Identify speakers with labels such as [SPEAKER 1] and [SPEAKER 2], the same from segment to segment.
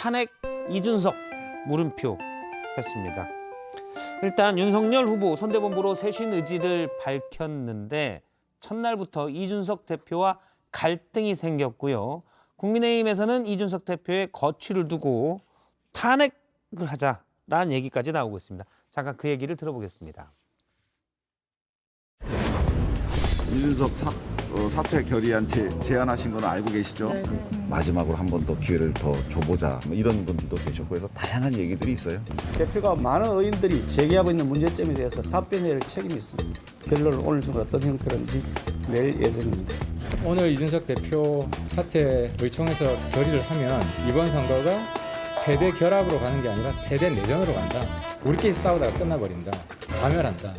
[SPEAKER 1] 탄핵 이준석 물음표 했습니다. 일단 윤석열 후보 선대본부로 쇄신 의지를 밝혔는데 첫날부터 이준석 대표와 갈등이 생겼고요. 국민의힘에서는 이준석 대표의 거취를 두고 탄핵을 하자라는 얘기까지 나오고 있습니다. 잠깐 그 얘기를 들어보겠습니다.
[SPEAKER 2] 이준석 사퇴 결의안 제안하신 건 알고 계시죠?
[SPEAKER 3] 네.
[SPEAKER 2] 마지막으로 한 번 더 기회를 더 줘보자 뭐 이런 분들도 계셨고 해서 다양한 얘기들이 있어요.
[SPEAKER 4] 대표가 많은 의원들이 제기하고 있는 문제점에 대해서 답변해야 할 책임이 있습니다. 결론을 오늘 중으로 어떤 형태로든지 낼 예정입니다.
[SPEAKER 3] 오늘 이준석 대표 사퇴 의총에서 결의를 하면 이번 선거가 세대 결합으로 가는 게 아니라 세대 내전으로 간다. 우리끼리 싸우다가 끝나버린다. 자멸한다.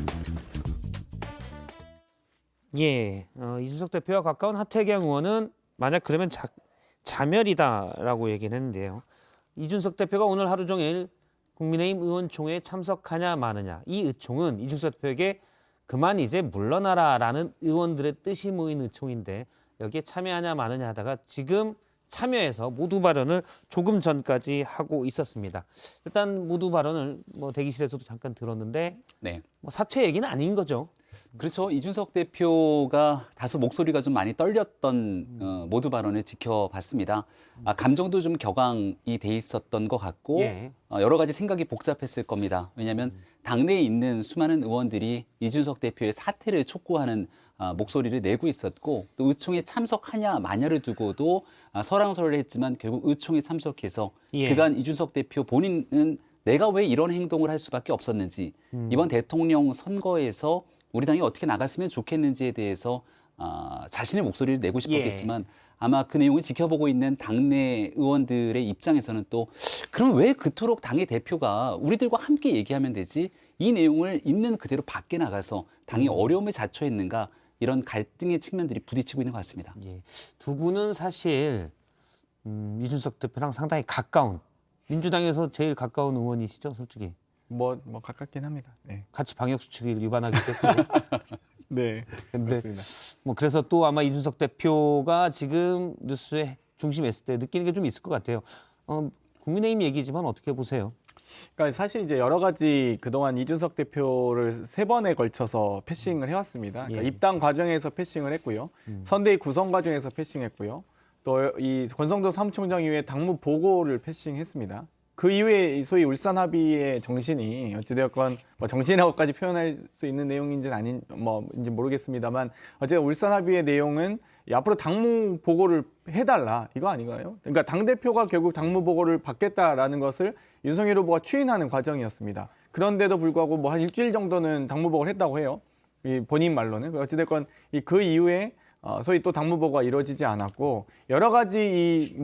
[SPEAKER 1] 예, 이준석 대표와 가까운 하태경 의원은 만약 그러면 자멸이다라고 얘기는 했는데요. 이준석 대표가 오늘 하루 종일 국민의힘 의원총회에 참석하냐 마느냐, 이 의총은 이준석 대표에게 그만 이제 물러나라라는 의원들의 뜻이 모인 의총인데 여기에 참여하냐 마느냐 하다가 지금 참여해서 모두 발언을 조금 전까지 하고 있었습니다. 일단 모두 발언을 대기실에서도 잠깐 들었는데
[SPEAKER 5] 네.
[SPEAKER 1] 사퇴 얘기는 아닌 거죠.
[SPEAKER 5] 그렇죠. 이준석 대표가 다소 목소리가 좀 많이 떨렸던 모두 발언을 지켜봤습니다. 감정도 좀 격앙이 돼 있었던 것 같고
[SPEAKER 1] 예.
[SPEAKER 5] 여러 가지 생각이 복잡했을 겁니다. 왜냐하면 당내에 있는 수많은 의원들이 이준석 대표의 사퇴를 촉구하는 목소리를 내고 있었고 또 의총에 참석하냐 마냐를 두고도 설왕설래했지만 결국 의총에 참석해서
[SPEAKER 1] 예.
[SPEAKER 5] 그간 이준석 대표 본인은 내가 왜 이런 행동을 할 수밖에 없었는지 이번 대통령 선거에서 우리 당이 어떻게 나갔으면 좋겠는지에 대해서 자신의 목소리를 내고 싶었겠지만 아마 그 내용을 지켜보고 있는 당내 의원들의 입장에서는 또 그럼 왜 그토록 당의 대표가 우리들과 함께 얘기하면 되지 이 내용을 있는 그대로 밖에 나가서 당이 어려움에 자초했는가 이런 갈등의 측면들이 부딪히고 있는 것 같습니다.
[SPEAKER 1] 예. 두 분은 사실 이준석 대표랑 상당히 가까운 민주당에서 제일 가까운 의원이시죠, 솔직히.
[SPEAKER 6] 뭐 가깝긴 합니다. 네.
[SPEAKER 1] 같이 방역 수칙을 위반하기 때문에.
[SPEAKER 6] 네.
[SPEAKER 1] 근데
[SPEAKER 6] 그렇습니다.
[SPEAKER 1] 그래서 또 아마 이준석 대표가 지금 뉴스의 중심에 있을 때 느끼는 게 좀 있을 것 같아요. 국민의힘 얘기지만 어떻게 보세요?
[SPEAKER 6] 그러니까 사실 이제 여러 가지 그동안 이준석 대표를 3번에 걸쳐서 패싱을 해왔습니다. 그러니까
[SPEAKER 1] 예.
[SPEAKER 6] 입당 과정에서 패싱을 했고요. 선대위 구성 과정에서 패싱했고요. 또 이 권성도 사무총장 이후에 당무 보고를 패싱했습니다. 그 이후에 소위 울산 합의의 정신이 어찌되었건 정신이라고까지 표현할 수 있는 내용인지는 아닌지 모르겠습니다만 어쨌든 울산 합의의 내용은 앞으로 당무 보고를 해달라 이거 아닌가요? 그러니까 당 대표가 결국 당무 보고를 받겠다라는 것을 윤석열 후보가 추인하는 과정이었습니다. 그런데도 불구하고 한 일주일 정도는 당무 보고를 했다고 해요. 이 본인 말로는 어찌됐건 그 이후에 소위 또 당무 보고가 이루어지지 않았고 여러 가지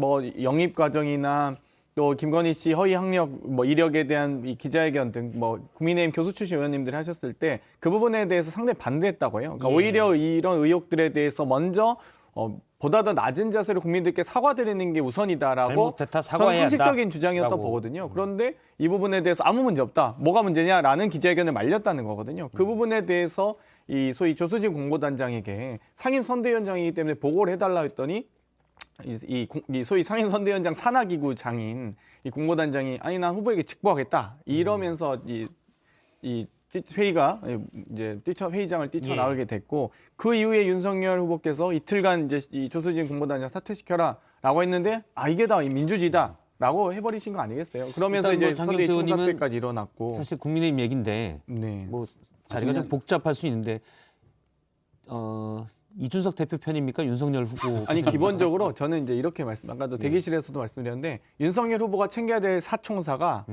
[SPEAKER 6] 영입 과정이나 또 김건희 씨 허위 학력 이력에 대한 이 기자회견 등 국민의힘 교수 출신 의원님들이 하셨을 때 그 부분에 대해서 상당히 반대했다고 해요. 그러니까 오히려 이런 의혹들에 대해서 먼저 보다 더 낮은 자세로 국민들께 사과드리는 게 우선이다라고
[SPEAKER 1] 잘못했다,
[SPEAKER 6] 저는
[SPEAKER 1] 사과해야
[SPEAKER 6] 상식적인 주장이었다
[SPEAKER 1] 라고.
[SPEAKER 6] 보거든요. 그런데 이 부분에 대해서 아무 문제 없다. 뭐가 문제냐라는 기자회견을 말렸다는 거거든요. 그 부분에 대해서 이 소위 조수진 공보단장에게 상임 선대위원장이기 때문에 보고를 해달라 했더니 이 소위 상임선대위원장 산하기구 장인 이 공보단장이 아니 난 후보에게 직보하겠다 이러면서 이 회의가 이제 회의장을 뛰쳐나가게 됐고 그 이후에 윤석열 후보께서 이틀간 이제 이 조수진 공보단장 사퇴시켜라라고 했는데 이게 다 민주주의다라고 해버리신 거 아니겠어요? 그러면서 이제 선대위 총사퇴까지 일어났고
[SPEAKER 1] 사실 국민의힘 얘기인데
[SPEAKER 6] 네.
[SPEAKER 1] 자리가 좀 복잡할 수 있는데 이준석 대표 편입니까? 윤석열 후보?
[SPEAKER 6] 아니 기본적으로 저는 이제 이렇게 아까도 대기실에서도 말씀드렸는데 윤석열 후보가 챙겨야 될 사총사가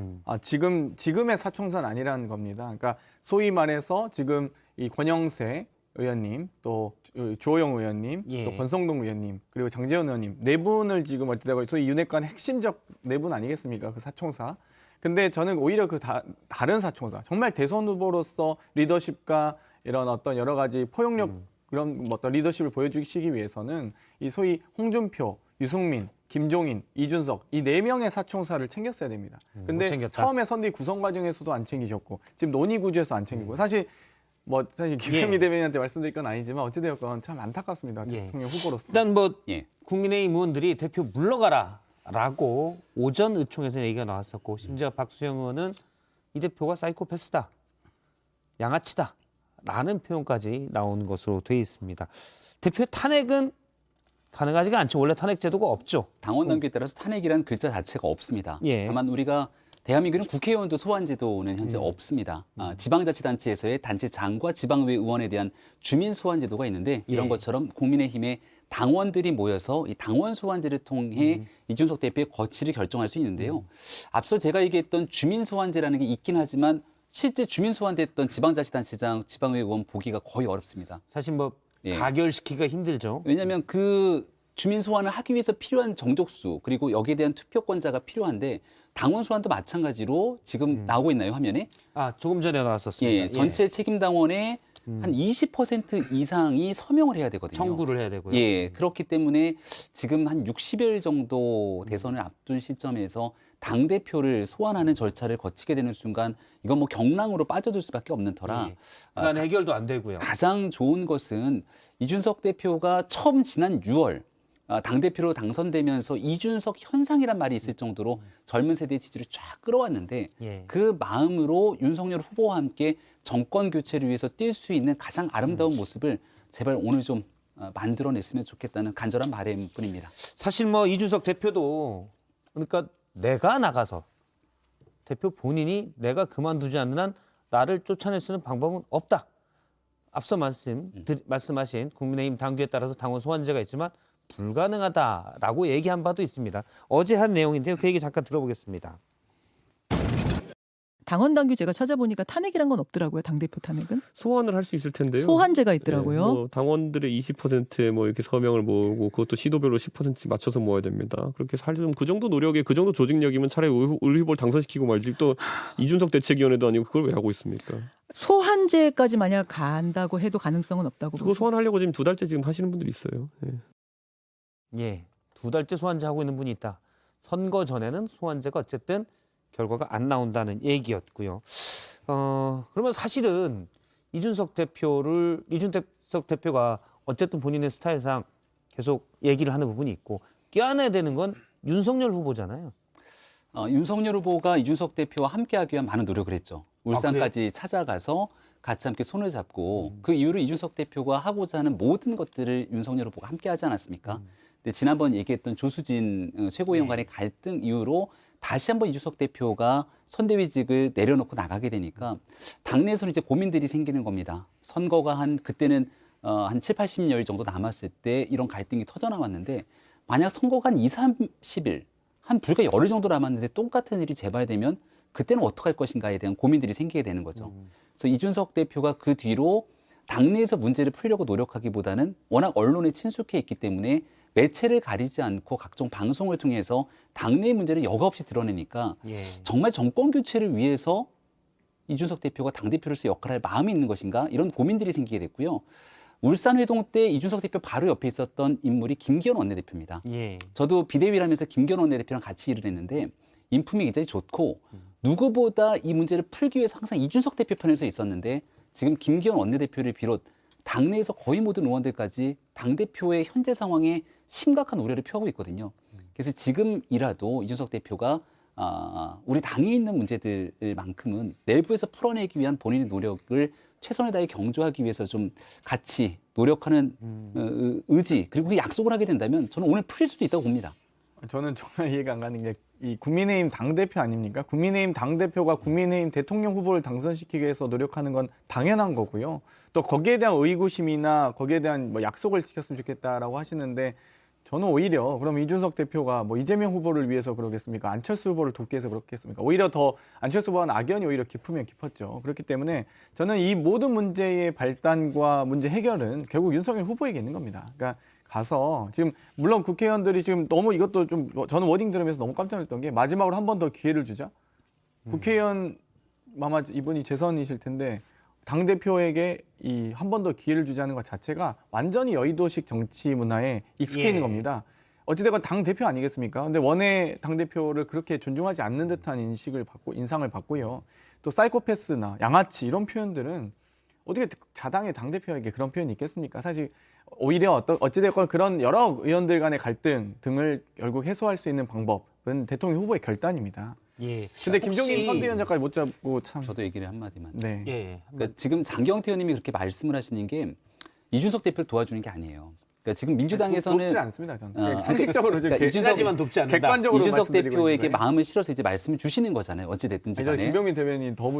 [SPEAKER 6] 지금의 사총사는 아니라는 겁니다. 그러니까 소위 말해서 지금 이 권영세 의원님, 또 주호영 의원님, 또 권성동 의원님, 그리고 장제원 의원님 4분을 지금 어찌되고 소위 윤핵관 핵심적 4분 아니겠습니까? 그 사총사. 근데 저는 오히려 다른 사총사, 정말 대선 후보로서 리더십과 이런 어떤 여러 가지 포용력 그런 어떤 리더십을 보여주시기 위해서는 이 소위 홍준표, 유승민, 김종인, 이준석 이 4명의 사총사를 챙겼어야 됩니다. 근데 처음에 선대위 구성 과정에서도 안 챙기셨고 지금 논의 구조에서 안 챙기고 사실 김현미 대변인한테 말씀드릴 건 아니지만 어찌되었건 참 안타깝습니다. 대통령 후보로서.
[SPEAKER 1] 일단 국민의힘 의원들이 대표 물러가라 라고 오전 의총에서 얘기가 나왔었고 심지어 박수영 의원은 이 대표가 사이코패스다, 양아치다 라는 표현까지 나온 것으로 되어 있습니다. 대표 탄핵은 가능하지가 않죠. 원래 탄핵 제도가 없죠.
[SPEAKER 5] 당원 당규에 따라서 탄핵이라는 글자 자체가 없습니다.
[SPEAKER 1] 예.
[SPEAKER 5] 다만 우리가 대한민국은 국회의원도 소환 제도는 현재 없습니다. 지방자치단체에서의 단체장과 지방의회 의원에 대한 주민 소환 제도가 있는데 이런
[SPEAKER 1] 예.
[SPEAKER 5] 것처럼 국민의힘의 당원들이 모여서 이 당원 소환제를 통해 이준석 대표의 거취를 결정할 수 있는데요. 앞서 제가 얘기했던 주민 소환제라는 게 있긴 하지만 실제 주민 소환됐던 지방자치단체장, 지방의회 의원 보기가 거의 어렵습니다.
[SPEAKER 1] 사실 뭐
[SPEAKER 5] 예.
[SPEAKER 1] 가결시키기가 힘들죠.
[SPEAKER 5] 왜냐하면 그 주민 소환을 하기 위해서 필요한 정족수 그리고 여기에 대한 투표권자가 필요한데 당원 소환도 마찬가지로 지금 나오고 있나요, 화면에?
[SPEAKER 1] 아, 조금 전에 나왔었습니다.
[SPEAKER 5] 예, 전체 책임 당원의 한 20% 이상이 서명을 해야 되거든요.
[SPEAKER 1] 청구를 해야 되고요.
[SPEAKER 5] 예, 그렇기 때문에 지금 한 60일 정도 대선을 앞둔 시점에서 당 대표를 소환하는 절차를 거치게 되는 순간 이건 뭐 경랑으로 빠져들 수밖에 없는 터라
[SPEAKER 1] 예. 그간 해결도 안 되고요.
[SPEAKER 5] 가장 좋은 것은 이준석 대표가 처음 지난 6월 당대표로 당선되면서 이준석 현상이란 말이 있을 정도로 젊은 세대의 지지를 쫙 끌어왔는데
[SPEAKER 1] 예.
[SPEAKER 5] 그 마음으로 윤석열 후보와 함께 정권 교체를 위해서 뛸 수 있는 가장 아름다운 모습을 제발 오늘 좀 만들어냈으면 좋겠다는 간절한 바람뿐입니다.
[SPEAKER 1] 사실 뭐 이준석 대표도 그러니까 내가 나가서 대표 본인이 내가 그만두지 않는 한 나를 쫓아낼 수 있는 방법은 없다. 앞서 말씀하신 국민의힘 당규에 따라서 당원 소환제가 있지만 불가능하다라고 얘기한 바도 있습니다. 어제 한 내용인데요. 그 얘기 잠깐 들어보겠습니다.
[SPEAKER 7] 당원 당규 제가 찾아보니까 탄핵이란 건 없더라고요. 당대표 탄핵은.
[SPEAKER 8] 소환을 할 수 있을 텐데요.
[SPEAKER 7] 소환제가 있더라고요.
[SPEAKER 8] 뭐 당원들의 20%뭐 이렇게 서명을 모으고 그것도 시도별로 10%씩 맞춰서 모아야 됩니다. 그렇게 살좀 그 정도 노력에 그 정도 조직력이면 차라리 의 후보를 당선시키고 말지 또 이준석 대책위원회도 아니고 그걸 왜 하고 있습니까?
[SPEAKER 7] 소환제까지 만약 간다고 해도 가능성은 없다고
[SPEAKER 8] 그거
[SPEAKER 7] 보세요.
[SPEAKER 8] 소환하려고 지금 2달째 지금 하시는 분들이 있어요. 예.
[SPEAKER 1] 예, 2달째 소환제 하고 있는 분이 있다. 선거 전에는 소환제가 어쨌든 결과가 안 나온다는 얘기였고요. 그러면 사실은 이준석 대표가 어쨌든 본인의 스타일상 계속 얘기를 하는 부분이 있고 껴안아야 되는 건 윤석열 후보잖아요.
[SPEAKER 5] 윤석열 후보가 이준석 대표와 함께하기 위한 많은 노력을 했죠. 울산까지 찾아가서 같이 함께 손을 잡고 그 이후로 이준석 대표가 하고자 하는 모든 것들을 윤석열 후보가 함께하지 않았습니까? 근데 지난번 얘기했던 조수진 최고위원 간의 갈등 이후로 다시 한번 이준석 대표가 선대위직을 내려놓고 나가게 되니까 당내에서는 이제 고민들이 생기는 겁니다. 선거가 그때는 한 7, 80여일 정도 남았을 때 이런 갈등이 터져나왔는데 만약 선거가 한 2, 30일, 한 불과 열흘 정도 남았는데 똑같은 일이 재발되면 그때는 어떻게 할 것인가에 대한 고민들이 생기게 되는 거죠. 그래서 이준석 대표가 그 뒤로 당내에서 문제를 풀려고 노력하기보다는 워낙 언론에 친숙해 있기 때문에 매체를 가리지 않고 각종 방송을 통해서 당내의 문제를 여과 없이 드러내니까
[SPEAKER 1] 예.
[SPEAKER 5] 정말 정권 교체를 위해서 이준석 대표가 당대표로서 역할을 할 마음이 있는 것인가 이런 고민들이 생기게 됐고요. 울산 회동 때 이준석 대표 바로 옆에 있었던 인물이 김기현 원내대표입니다.
[SPEAKER 1] 예.
[SPEAKER 5] 저도 비대위를 하면서 김기현 원내대표랑 같이 일을 했는데 인품이 굉장히 좋고 누구보다 이 문제를 풀기 위해서 항상 이준석 대표 편에서 있었는데 지금 김기현 원내대표를 비롯 당내에서 거의 모든 의원들까지 당대표의 현재 상황에 심각한 우려를 표하고 있거든요. 그래서 지금이라도 이준석 대표가 우리 당에 있는 문제들만큼은 내부에서 풀어내기 위한 본인의 노력을 최선을 다해 경주하기 위해서 좀 같이 노력하는 의지 그리고 그 약속을 하게 된다면 저는 오늘 풀릴 수도 있다고 봅니다.
[SPEAKER 6] 저는 정말 이해가 안 가는 게 이 국민의힘 당대표 아닙니까? 국민의힘 당대표가 국민의힘 대통령 후보를 당선시키기 위해서 노력하는 건 당연한 거고요. 또 거기에 대한 의구심이나 거기에 대한 뭐 약속을 지켰으면 좋겠다라고 하시는데 저는 오히려 그럼 이준석 대표가 뭐 이재명 후보를 위해서 그러겠습니까? 안철수 후보를 돕기 위해서 그렇겠습니까? 오히려 더 안철수 후보와는 악연이 오히려 깊으면 깊었죠. 그렇기 때문에 저는 이 모든 문제의 발단과 문제 해결은 결국 윤석열 후보에게 있는 겁니다. 그러니까 가서 지금 물론 국회의원들이 지금 너무 이것도 좀 저는 워딩 들으면서 너무 깜짝 놀랐던 게 마지막으로 한 번 더 기회를 주자. 국회의원 아마 이분이 재선이실 텐데 당대표에게 이 한 번 더 기회를 주자는 것 자체가 완전히 여의도식 정치 문화에 익숙해 있는 겁니다. 어찌됐건 당대표 아니겠습니까? 근데 원외 당대표를 그렇게 존중하지 않는 듯한 인상을 받고요. 또 사이코패스나 양아치 이런 표현들은 어떻게 자당의 당대표에게 그런 표현이 있겠습니까? 사실 오히려 어찌됐건 그런 여러 의원들 간의 갈등 등을 결국 해소할 수 있는 방법은 대통령 후보의 결단입니다.
[SPEAKER 1] 예.
[SPEAKER 6] 근데 김종인
[SPEAKER 1] 혹시-
[SPEAKER 6] 선대위원장까지 못 잡고 참.
[SPEAKER 5] 저도 얘기를 한마디만.
[SPEAKER 6] 네.
[SPEAKER 1] 예.
[SPEAKER 5] 그러니까 지금 장경태 의원님이 그렇게 말씀을 하시는 게 이준석 대표를 도와주는 게 아니에요. 그러니까 지금 민주당에서는
[SPEAKER 6] 돕지 않습니다. 저는
[SPEAKER 5] 어,
[SPEAKER 6] 상식적으로 좀
[SPEAKER 5] 그러니까
[SPEAKER 1] 친하지만 돕지 않는다.
[SPEAKER 6] 객관적으로
[SPEAKER 5] 이준석
[SPEAKER 6] 말씀드리고
[SPEAKER 5] 대표에게
[SPEAKER 6] 있는 거예요.
[SPEAKER 5] 마음을 실어서 이제 말씀을 주시는 거잖아요. 어찌 됐든지
[SPEAKER 6] 아니, 저
[SPEAKER 5] 간에.
[SPEAKER 6] 김병민 대변인 더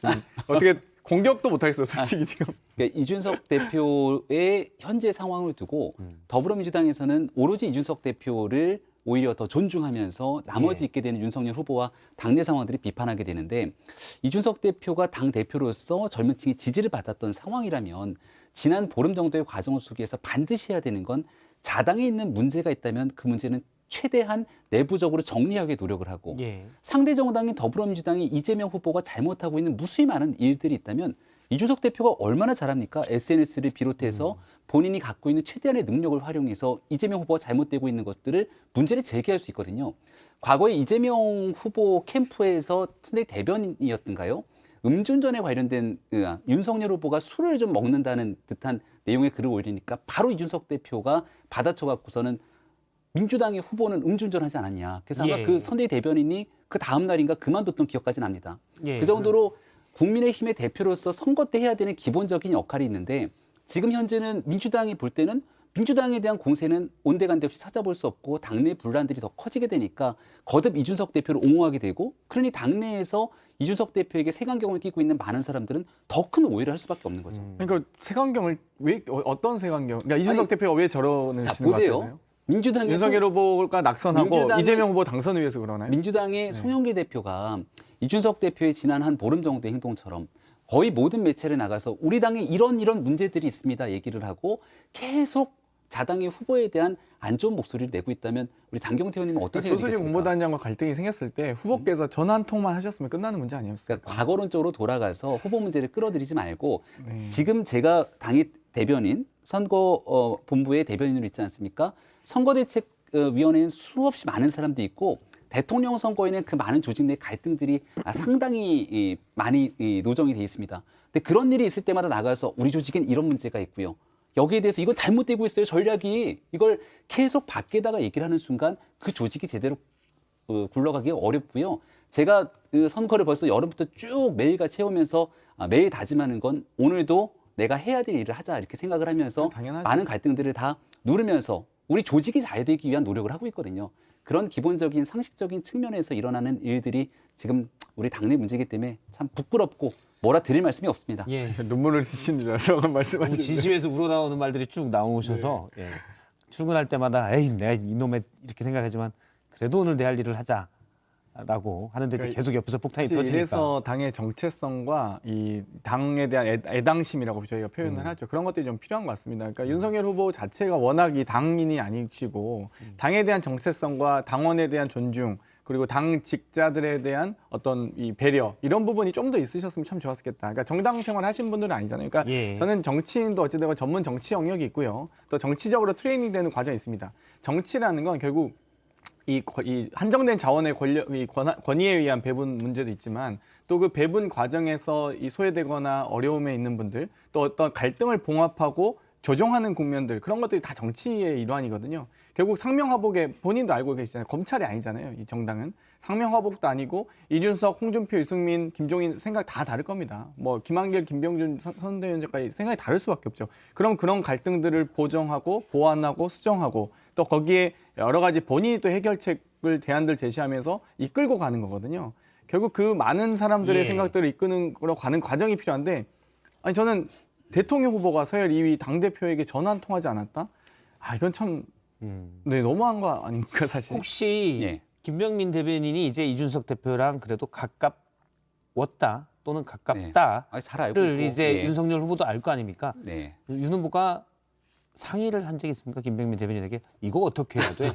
[SPEAKER 6] 좀 어떻게 공격도 못하겠어요, 솔직히 지금.
[SPEAKER 5] 그러니까 이준석 대표의 현재 상황을 두고 더불어민주당에서는 오로지 이준석 대표를 오히려 더 존중하면서 나머지
[SPEAKER 1] 예.
[SPEAKER 5] 있게 되는 윤석열 후보와 당내 상황들이 비판하게 되는데 이준석 대표가 당 대표로서 젊은 층의 지지를 받았던 상황이라면 지난 보름 정도의 과정 속에서 반드시 해야 되는 건 자당에 있는 문제가 있다면 그 문제는 최대한 내부적으로 정리하게 노력을 하고
[SPEAKER 1] 예.
[SPEAKER 5] 상대 정당인 더불어민주당이 이재명 후보가 잘못하고 있는 무수히 많은 일들이 있다면 이준석 대표가 얼마나 잘합니까? SNS를 비롯해서 본인이 갖고 있는 최대한의 능력을 활용해서 이재명 후보가 잘못되고 있는 것들을 문제를 제기할 수 있거든요. 과거에 이재명 후보 캠프에서 선대 대변인이었던가요? 음주운전에 관련된 윤석열 후보가 술을 좀 먹는다는 듯한 내용의 글을 올리니까 바로 이준석 대표가 받아쳐 갖고서는 민주당의 후보는 음주운전하지 않았냐. 그래서 아마
[SPEAKER 1] 예.
[SPEAKER 5] 그 선대위 대변인이 그 다음 날인가 그만뒀던 기억까지 납니다.
[SPEAKER 1] 예.
[SPEAKER 5] 그 정도로 국민의힘의 대표로서 선거 때 해야 되는 기본적인 역할이 있는데 지금 현재는 민주당이 볼 때는 민주당에 대한 공세는 온데간데 없이 찾아볼 수 없고 당내 분란들이 더 커지게 되니까 거듭 이준석 대표를 옹호하게 되고 그러니 당내에서 이준석 대표에게 색안경을 끼고 있는 많은 사람들은 더 큰 오해를 할 수밖에 없는 거죠.
[SPEAKER 6] 그러니까 색안경을 왜 어떤 색안경? 그러니까 이준석
[SPEAKER 5] 아니,
[SPEAKER 6] 대표가 왜 저러는
[SPEAKER 5] 자,
[SPEAKER 6] 것
[SPEAKER 5] 보세요.
[SPEAKER 6] 같으세요?
[SPEAKER 5] 민주당의
[SPEAKER 6] 윤석열 후보가 낙선하고
[SPEAKER 5] 민주당이-
[SPEAKER 6] 이재명 후보 당선을 위해서 그러나요?
[SPEAKER 5] 민주당의 송영길 대표가 이준석 대표의 지난 한 보름 정도의 행동처럼 거의 모든 매체를 나가서 우리 당에 이런 문제들이 있습니다 얘기를 하고 계속 자당의 후보에 대한 안 좋은 목소리를 내고 있다면 우리 장경태 의원님은 어떤
[SPEAKER 6] 조수진
[SPEAKER 5] 생각이겠습니까?
[SPEAKER 6] 공보단장과 갈등이 생겼을 때 후보께서 전화 한 통만 하셨으면 끝나는 문제 아니었을까요?
[SPEAKER 5] 그러니까 과거론적으로 돌아가서 후보 문제를 끌어들이지 말고
[SPEAKER 6] 네.
[SPEAKER 5] 지금 제가 당의 대변인 선거 본부의 대변인으로 있지 않습니까? 선거대책위원회에는 수없이 많은 사람들이 있고 대통령 선거에는 그 많은 조직 내 갈등들이 상당히 많이 노정이 돼 있습니다. 근데 그런 일이 있을 때마다 나가서 우리 조직엔 이런 문제가 있고요. 여기에 대해서 이거 잘못되고 있어요. 전략이 이걸 계속 밖에다가 얘기를 하는 순간 그 조직이 제대로 굴러가기 어렵고요. 제가 그 선거를 벌써 여름부터 쭉 매일같이 해오면서 매일 다짐하는 건 오늘도 내가 해야 될 일을 하자 이렇게 생각을 하면서
[SPEAKER 6] 당연하죠.
[SPEAKER 5] 많은 갈등들을 다 누르면서 우리 조직이 잘 되기 위한 노력을 하고 있거든요. 그런 기본적인 상식적인 측면에서 일어나는 일들이 지금 우리 당내 문제이기 때문에 참 부끄럽고 뭐라 드릴 말씀이 없습니다.
[SPEAKER 1] 예.
[SPEAKER 6] 눈물을 흘리시느라서
[SPEAKER 1] 너무
[SPEAKER 6] 말씀하시는데
[SPEAKER 1] 진심에서 우러나오는 말들이 쭉 나오셔서 예. 출근할 때마다 에이 내가 이놈의 이렇게 생각하지만 그래도 오늘 내 할 일을 하자라고 하는데 이제
[SPEAKER 6] 그러니까
[SPEAKER 1] 계속 옆에서 폭탄이
[SPEAKER 6] 사실
[SPEAKER 1] 터지니까
[SPEAKER 6] 이래서 당의 정체성과 이 당에 대한 애당심이라고 저희가 표현을 하죠. 그런 것들이 좀 필요한 것 같습니다. 그러니까 윤석열 후보 자체가 워낙 이 당인이 아니시고 당에 대한 정체성과 당원에 대한 존중 그리고 당직자들에 대한 어떤 이 배려 이런 부분이 좀 더 있으셨으면 참 좋았겠다. 그러니까 정당 생활 하신 분들은 아니잖아요. 그러니까
[SPEAKER 1] 예.
[SPEAKER 6] 저는 정치인도 어찌되건 전문 정치 영역이 있고요. 또 정치적으로 트레이닝되는 과정이 있습니다. 정치라는 건 결국 이 한정된 자원의 권위에 의한 배분 문제도 있지만 또 그 배분 과정에서 이 소외되거나 어려움에 있는 분들 또 어떤 갈등을 봉합하고 조정하는 국면들 그런 것들이 다 정치의 일환이거든요. 결국 상명하복에 본인도 알고 계시잖아요. 검찰이 아니잖아요. 이 정당은 상명하복도 아니고 이준석, 홍준표, 유승민, 김종인 생각 다 다를 겁니다. 뭐 김한길, 김병준 선대위원장까지 생각이 다를 수밖에 없죠. 그럼 그런 갈등들을 보정하고 보완하고 수정하고 또 거기에 여러 가지 본인이 또 해결책을 대안들 제시하면서 이끌고 가는 거거든요. 결국 그 많은 사람들의
[SPEAKER 1] 예.
[SPEAKER 6] 생각들을 이끄는 거로 가는 과정이 필요한데 아니 저는 대통령 후보가 서열 2위 당대표에게 전화 한 통 하지 않았다? 아 이건 참 네, 너무한 거 아닙니까 사실.
[SPEAKER 1] 혹시
[SPEAKER 5] 예.
[SPEAKER 1] 김병민 대변인이 이제 이준석 대표랑 그래도 가깝웠다 또는 가깝다를
[SPEAKER 5] 잘 알고 있고.
[SPEAKER 1] 이제
[SPEAKER 5] 예.
[SPEAKER 1] 윤석열 후보도 알 거 아닙니까?
[SPEAKER 5] 네.
[SPEAKER 1] 윤 후보가 상의를 한 적이 있습니까? 김병민 대변인에게 이거 어떻게 해야 돼?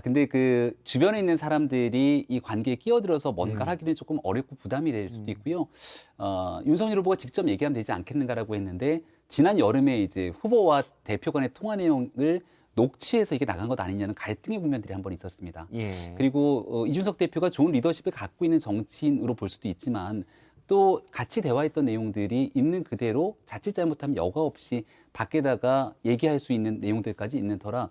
[SPEAKER 5] 근데 그 주변에 있는 사람들이 이 관계에 끼어들어서 뭔가를 하기는 조금 어렵고 부담이 될 수도 있고요. 윤석열 후보가 직접 얘기하면 되지 않겠는가라고 했는데 지난 여름에 이제 후보와 대표 간의 통화 내용을 녹취해서 이게 나간 것 아니냐는 갈등의 국면들이 한 번 있었습니다.
[SPEAKER 1] 예.
[SPEAKER 5] 그리고 이준석 대표가 좋은 리더십을 갖고 있는 정치인으로 볼 수도 있지만 또 같이 대화했던 내용들이 있는 그대로 자칫 잘못하면 여과 없이 밖에다가 얘기할 수 있는 내용들까지 있는 터라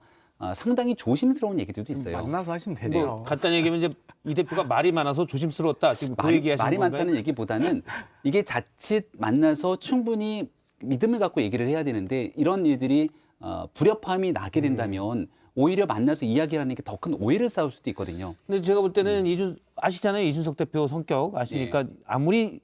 [SPEAKER 5] 상당히 조심스러운 얘기들도 있어요.
[SPEAKER 6] 만나서 하시면 되죠.
[SPEAKER 1] 뭐 간단히 얘기하면 이제 이 대표가 말이 많아서 조심스러웠다. 지금 그 얘기하시는
[SPEAKER 5] 말이
[SPEAKER 1] 건가요?
[SPEAKER 5] 많다는 얘기보다는 이게 자칫 만나서 충분히 믿음을 갖고 얘기를 해야 되는데 이런 일들이 불협화음이 나게 된다면 오히려 만나서 이야기하는 게 더 큰 오해를 쌓을 수도 있거든요.
[SPEAKER 1] 근데 제가 볼 때는 아시잖아요. 이준석 대표 성격 아시니까 아무리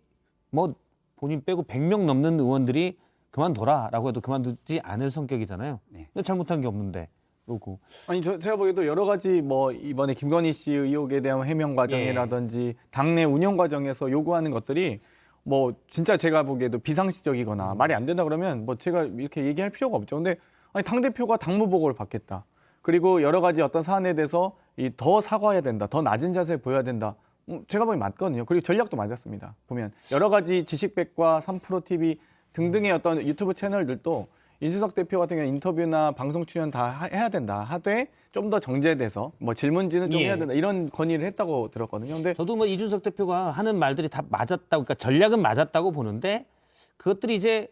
[SPEAKER 1] 뭐 본인 빼고 100명 넘는 의원들이 그만둬라라고 해도 그만두지 않을 성격이잖아요.
[SPEAKER 5] 네.
[SPEAKER 1] 근데 잘못한 게 없는데. 그리고
[SPEAKER 6] 아니 제가 보기에도 여러 가지 뭐 이번에 김건희 씨 의혹에 대한 해명 과정이라든지 당내 운영 과정에서 요구하는 것들이 뭐 진짜 제가 보기에도 비상식적이거나 말이 안 된다 그러면 뭐 제가 이렇게 얘기할 필요가 없죠. 근데 아니 당 대표가 당무 보고를 받겠다. 그리고 여러 가지 어떤 사안에 대해서 더 사과해야 된다. 더 낮은 자세를 보여야 된다. 제가 보기엔 맞거든요. 그리고 전략도 맞았습니다. 보면 여러 가지 지식백과 3프로 TV 등등의 어떤 유튜브 채널들도 이준석 대표 같은 경우는 인터뷰나 방송 출연 다 해야 된다 하되 좀 더 정제돼서 뭐 질문지는 좀
[SPEAKER 1] 예.
[SPEAKER 6] 해야 된다 이런 건의를 했다고 들었거든요. 근데
[SPEAKER 1] 저도 뭐 이준석 대표가 하는 말들이 다 맞았다고, 그러니까 전략은 맞았다고 보는데 그것들이 이제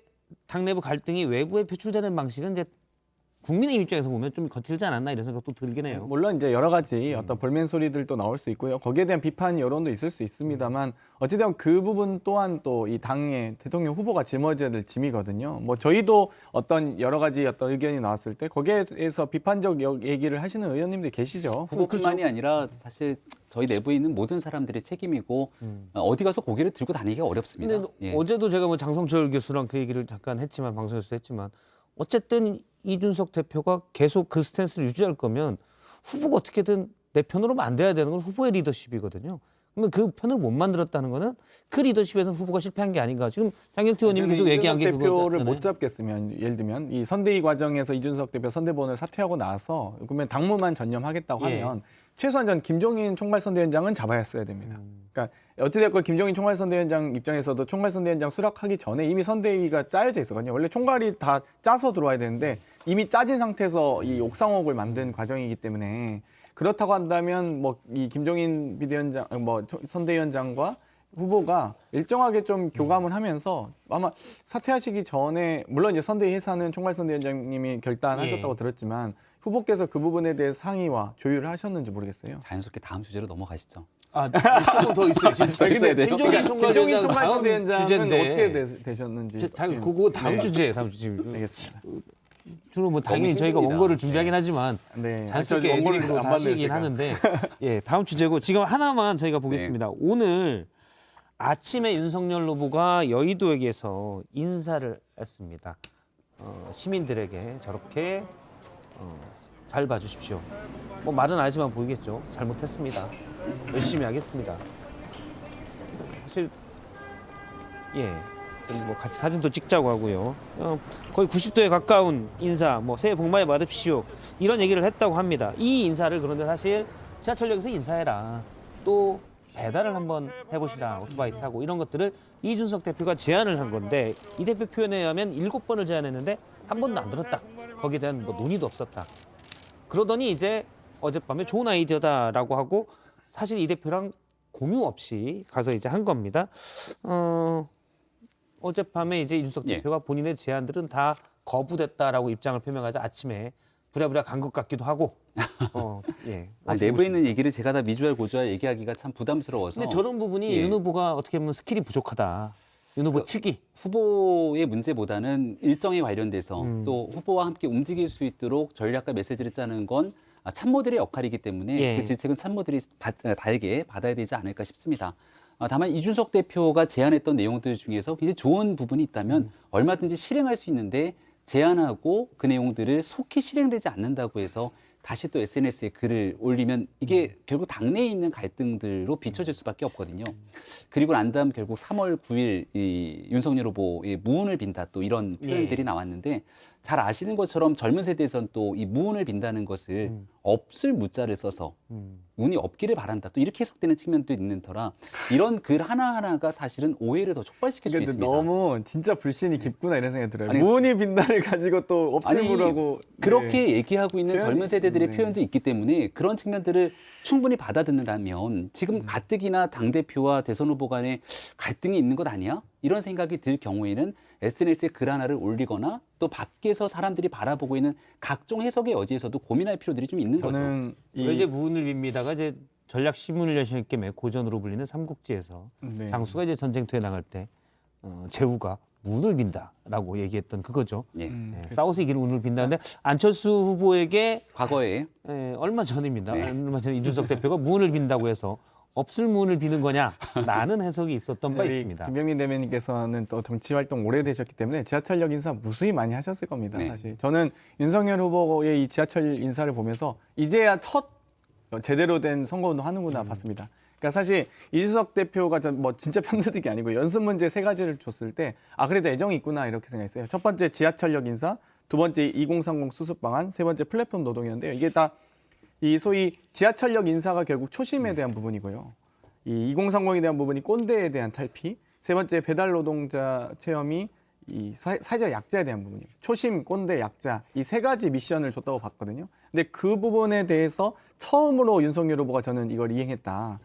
[SPEAKER 1] 당내부 갈등이 외부에 표출되는 방식은 이제 국민의 입장에서 보면 좀 거칠지 않았나 이런 생각도 들긴 해요.
[SPEAKER 6] 물론 이제 여러 가지 어떤 볼멘 소리들도 나올 수 있고요. 거기에 대한 비판 여론도 있을 수 있습니다만 어찌되면 그 부분 또한 또 이 당의 대통령 후보가 짊어져야 될 짐이거든요. 뭐 저희도 어떤 여러 가지 어떤 의견이 나왔을 때 거기에서 비판적 얘기를 하시는 의원님들이 계시죠.
[SPEAKER 5] 후보뿐만이 아니라 사실 저희 내부에 있는 모든 사람들의 책임이고 어디 가서 고개를 들고 다니기가 어렵습니다.
[SPEAKER 1] 근데
[SPEAKER 5] 예.
[SPEAKER 1] 어제도 제가 뭐 장성철 교수랑 그 얘기를 잠깐 했지만 방송에서도 했지만 어쨌든 이준석 대표가 계속 그 스탠스를 유지할 거면 후보가 어떻게든 내 편으로 만들어야 되는 건 후보의 리더십이거든요. 그러면 그 편을 못 만들었다는 거는 그 리더십에서 후보가 실패한 게 아닌가. 지금 장경태 의원님이 계속 얘기한 게
[SPEAKER 6] 이준석 대표를
[SPEAKER 1] 그거잖아요.
[SPEAKER 6] 못 잡겠으면 예를 들면 이 선대위 과정에서 이준석 대표 선대본을 사퇴하고 나서 그러면 당무만 전념하겠다고
[SPEAKER 1] 예.
[SPEAKER 6] 하면 최소한 전 김종인 총괄선대위원장은 잡아야했어야 됩니다. 그러니까 어찌됐건 김종인 총괄선대위원장 입장에서도 총괄선대위원장 수락하기 전에 이미 선대위가 짜여져 있었거든요. 원래 총괄이 다 짜서 들어와야 되는데 이미 짜진 상태에서 이 옥상옥을 만든 과정이기 때문에 그렇다고 한다면 뭐 이 김종인 비대위원장 뭐 선대위원장과 후보가 일정하게 좀 교감을 하면서 아마 사퇴하시기 전에 물론 이제 선대위 해산은 총괄선대위원장님이 결단하셨다고
[SPEAKER 1] 예.
[SPEAKER 6] 들었지만 후보께서 그 부분에 대해 상의와 조율을 하셨는지 모르겠어요.
[SPEAKER 5] 자연스럽게 다음 주제로 넘어가시죠.
[SPEAKER 1] 아, 조금 더 있어요. 지금
[SPEAKER 5] 더 있어야 돼요?
[SPEAKER 1] 김종인
[SPEAKER 6] 김종인
[SPEAKER 1] 총괄위원장 다음
[SPEAKER 6] 총괄선대위원장은
[SPEAKER 1] 주제인데
[SPEAKER 6] 어떻게 되셨는지.
[SPEAKER 1] 그거 다음
[SPEAKER 6] 네.
[SPEAKER 1] 주제예요. 다음 주제.
[SPEAKER 6] 알겠습니다.
[SPEAKER 1] 주로 뭐 당연히
[SPEAKER 5] 너무
[SPEAKER 1] 저희가
[SPEAKER 5] 힘듭니다.
[SPEAKER 1] 원고를 준비하긴 하지만
[SPEAKER 6] 네.
[SPEAKER 1] 자연스럽게
[SPEAKER 6] 원고를
[SPEAKER 1] 애드립으로
[SPEAKER 6] 안
[SPEAKER 1] 다
[SPEAKER 6] 받네요,
[SPEAKER 1] 하시긴
[SPEAKER 6] 제가.
[SPEAKER 1] 하는데 예, 다음 주제고 지금 하나만 저희가 보겠습니다. 오늘 아침에 윤석열 후보가 여의도에게서 인사를 했습니다. 시민들에게 저렇게 잘 봐주십시오. 뭐 말은 안 하지만 보이겠죠. 잘못했습니다. 열심히 하겠습니다. 사실 예, 뭐 같이 사진도 찍자고 하고요. 거의 90도에 가까운 인사, 뭐 새해 복 많이 받으십시오. 이런 얘기를 했다고 합니다. 이 인사를 그런데 사실 지하철역에서 인사해라. 또 배달을 한번 해보시라. 오토바이 타고 이런 것들을 이준석 대표가 제안을 한 건데 이 대표 표현에 의하면 7번을 제안했는데 한 번도 안 들었다. 거기에 대한 뭐 논의도 없었다. 그러더니 이제 어젯밤에 좋은 아이디어다라고 하고 사실 이 대표랑 공유 없이 가서 이제 한 겁니다. 어젯밤에 이제 이준석
[SPEAKER 5] 예.
[SPEAKER 1] 대표가 본인의 제안들은 다 거부됐다라고 입장을 표명하자 아침에 부랴부랴 간 것 같기도 하고. 예.
[SPEAKER 5] 내부에 있는 얘기를 제가 다 미주알 고주알 얘기하기가 참 부담스러워서.
[SPEAKER 1] 근데 저런 부분이
[SPEAKER 5] 예.
[SPEAKER 1] 윤 후보가 어떻게 보면 스킬이 부족하다. 윤 후보 측이.
[SPEAKER 5] 후보의 문제보다는 일정에 관련돼서 또 후보와 함께 움직일 수 있도록 전략과 메시지를 짜는 건 참모들의 역할이기 때문에
[SPEAKER 1] 예.
[SPEAKER 5] 그 질책은 참모들이 달게 받아야 되지 않을까 싶습니다. 다만 이준석 대표가 제안했던 내용들 중에서 굉장히 좋은 부분이 있다면 얼마든지 실행할 수 있는데 제안하고 그 내용들을 속히 실행되지 않는다고 해서 다시 또 SNS에 글을 올리면 이게 결국 당내에 있는 갈등들로 비춰질 수밖에 없거든요. 그리고 난 다음 결국 3월 9일 이 윤석열 후보의 무운을 빈다 또 이런 표현들이 나왔는데 잘 아시는 것처럼 젊은 세대에선 또 이 무운을 빈다는 것을 없을 무자를 써서 운이 없기를 바란다. 또 이렇게 해석되는 측면도 있는 터라 이런 글 하나하나가 사실은 오해를 더 촉발시킬 수
[SPEAKER 6] 그러니까
[SPEAKER 5] 있습니다.
[SPEAKER 6] 너무 진짜 불신이 깊구나 이런 생각이 들어요.
[SPEAKER 5] 아니,
[SPEAKER 6] 무운이 빈다를 가지고 또 없을무라고
[SPEAKER 5] 그렇게 얘기하고 있는
[SPEAKER 6] 표현이-
[SPEAKER 5] 젊은 세대들의
[SPEAKER 6] 네.
[SPEAKER 5] 표현도 있기 때문에 그런 측면들을 충분히 받아듣는다면 지금 가뜩이나 당대표와 대선 후보 간에 갈등이 있는 것 아니야? 이런 생각이 들 경우에는 SNS에 글 하나를 올리거나 또 밖에서 사람들이 바라보고 있는 각종 해석의 여지에서도 고민할 필요들이 좀 있는 거죠.
[SPEAKER 6] 저는
[SPEAKER 1] 왜 이제 무운을 빕니다가 이제 전략 시뮬레이션 게임의 고전으로 불리는 삼국지에서
[SPEAKER 6] 네.
[SPEAKER 1] 장수가 이제 전쟁터에 나갈 때 제후가 무운을 빈다라고 얘기했던 그거죠.
[SPEAKER 5] 예.
[SPEAKER 1] 싸워서 이기는 운을 빈다는데 안철수 후보에게
[SPEAKER 5] 과거에
[SPEAKER 1] 얼마 전입니다.
[SPEAKER 5] 네.
[SPEAKER 1] 얼마 전 이준석 대표가 무운을 빈다고 해서 없을 무운을 비는 거냐라는 해석이 있었던 바
[SPEAKER 6] 우리
[SPEAKER 1] 있습니다.
[SPEAKER 6] 김병민 대변인께서는 또 정치 활동 오래 되셨기 때문에 지하철역 인사 무수히 많이 하셨을 겁니다.
[SPEAKER 5] 네.
[SPEAKER 6] 사실 저는 윤석열 후보의 이 지하철 인사를 보면서 이제야 첫 제대로 된 선거운동 하는구나 봤습니다. 그러니까 사실 이준석 대표가 뭐 진짜 편드는 게 아니고 연습 문제 3가지를 줬을 때 그래도 애정이 있구나 이렇게 생각했어요. 첫 번째 지하철역 인사, 두 번째 2030 수습 방안, 세 번째 플랫폼 노동이었는데요. 이게 다 이 소위 지하철역 인사가 결국 초심에 대한 부분이고요. 이 2030에 대한 부분이 꼰대에 대한 탈피, 세 번째 배달 노동자 체험이 이 사회적 약자에 대한 부분이에요. 초심, 꼰대, 약자 이 3가지 미션을 줬다고 봤거든요. 근데 그 부분에 대해서 처음으로 윤석열 후보가 저는 이걸 이행했다.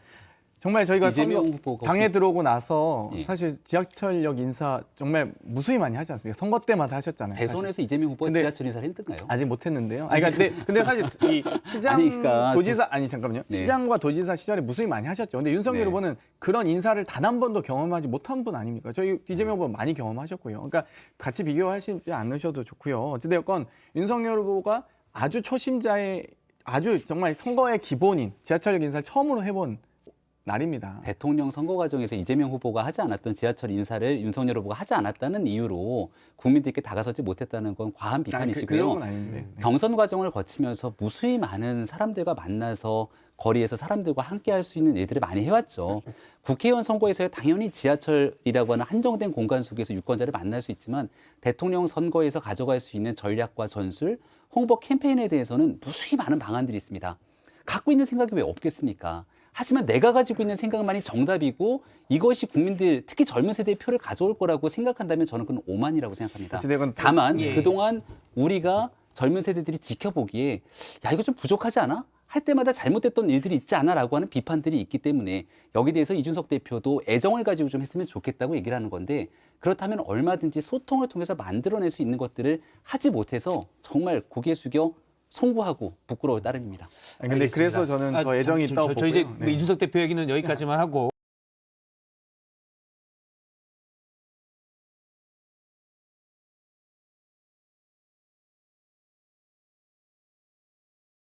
[SPEAKER 6] 정말 저희가
[SPEAKER 5] 이재명
[SPEAKER 6] 선거
[SPEAKER 5] 후보가
[SPEAKER 6] 당에 들어오고 나서
[SPEAKER 5] 예.
[SPEAKER 6] 사실 지하철역 인사 정말 무수히 많이 하지 않습니까? 선거 때마다 하셨잖아요. 사실.
[SPEAKER 5] 대선에서 이재명 후보가
[SPEAKER 6] 근데-
[SPEAKER 5] 지하철 인사를 했던가요?
[SPEAKER 6] 아직 못했는데요. 아니, 그러니까 근데 사실 이 시장
[SPEAKER 5] 아니, 그러니까
[SPEAKER 6] 도지사 아니 잠깐만요.
[SPEAKER 5] 네.
[SPEAKER 6] 시장과 도지사 시절에 무수히 많이 하셨죠. 근데 윤석열
[SPEAKER 5] 네.
[SPEAKER 6] 후보는 그런 인사를 단 한 번도 경험하지 못한 분 아닙니까? 저희 이재명 후보 많이 경험하셨고요. 그러니까 같이 비교하시지 않으셔도 좋고요. 어찌되었건 윤석열 후보가 아주 초심자의 아주 정말 선거의 기본인 지하철역 인사를 처음으로 해본 날입니다.
[SPEAKER 5] 대통령 선거 과정에서 이재명 후보가 하지 않았던 지하철 인사를 윤석열 후보가 하지 않았다는 이유로 국민들께 다가서지 못했다는 건 과한
[SPEAKER 6] 아니,
[SPEAKER 5] 비판이시고요.
[SPEAKER 6] 그런 건 아닌데. 네.
[SPEAKER 5] 경선 과정을 거치면서 무수히 많은 사람들과 만나서 거리에서 사람들과 함께 할 수 있는 일들을 많이 해왔죠. 국회의원 선거에서 당연히 지하철이라고 하는 한정된 공간 속에서 유권자를 만날 수 있지만 대통령 선거에서 가져갈 수 있는 전략과 전술, 홍보 캠페인에 대해서는 무수히 많은 방안들이 있습니다. 갖고 있는 생각이 왜 없겠습니까? 하지만 내가 가지고 있는 생각만이 정답이고 이것이 국민들 특히 젊은 세대의 표를 가져올 거라고 생각한다면 저는 그건 오만이라고 생각합니다.
[SPEAKER 6] 어찌되건
[SPEAKER 5] 다만
[SPEAKER 1] 예.
[SPEAKER 5] 그동안 우리가 젊은 세대들이 지켜보기에 야 이거 좀 부족하지 않아? 할 때마다 잘못됐던 일들이 있지 않아라고 하는 비판들이 있기 때문에 여기에 대해서 이준석 대표도 애정을 가지고 좀 했으면 좋겠다고 얘기를 하는 건데 그렇다면 얼마든지 소통을 통해서 만들어낼 수 있는 것들을 하지 못해서 정말 고개 숙여 송구하고 부끄러울 따름입니다.
[SPEAKER 6] 아니, 근데 그래서 저는 더 애정이 있다고
[SPEAKER 1] 저
[SPEAKER 6] 보고요.
[SPEAKER 1] 이제
[SPEAKER 6] 네.
[SPEAKER 1] 이준석 대표 얘기는 여기까지만 하고